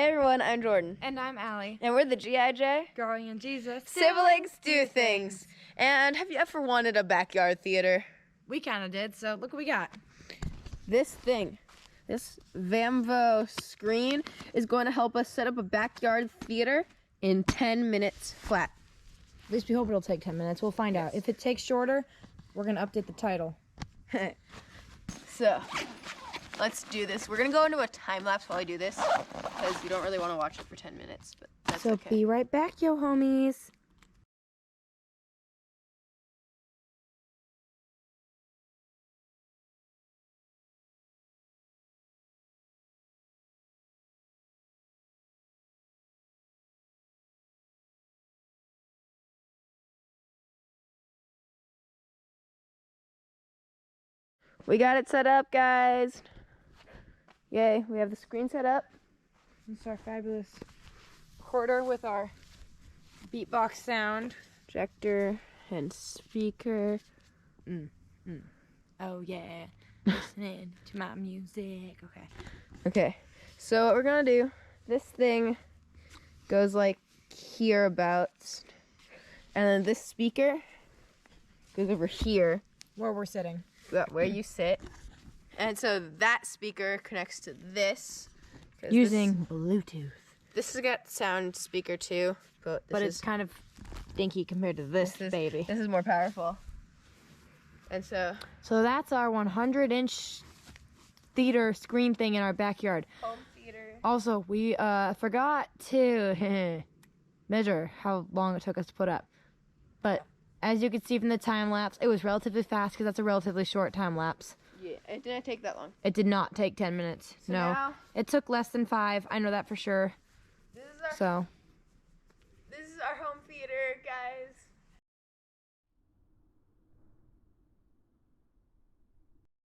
Hey everyone, I'm Jordan. And I'm Allie. And we're the G.I.J. Growing in Jesus. Siblings do things. And have you ever wanted a backyard theater? We kind of did, so look what we got. This thing, this Vamvo screen is going to help us set up a backyard theater in 10 minutes flat. At least we hope it'll take 10 minutes. We'll find out. If it takes shorter, we're going to update the title. So, let's do this. We're going to go into a time lapse while I do this because you don't really want to watch it for 10 minutes, but that's So okay. be right back, yo homies. We got it set up, guys. Yay, we have the screen set up. It's our fabulous recorder with our beatbox sound. Projector and speaker. Oh yeah, listening to my music. Okay. Okay, so what we're gonna do, this thing goes like hereabouts, and then this speaker goes over here, Where we're sitting. where you sit. And so that speaker connects to this. 'Cause Using Bluetooth. This has got sound speaker too, but It's kind of dinky compared to this baby. This is more powerful. And so So that's our 100-inch theater screen thing in our backyard. home theater. Also, we forgot to measure how long it took us to put up. But as you can see from the time lapse, it was relatively fast because that's a relatively short time lapse. Yeah, it didn't take that long. It did not take 10 minutes. So no. now- It took less than 5. I know that for sure. This is our So,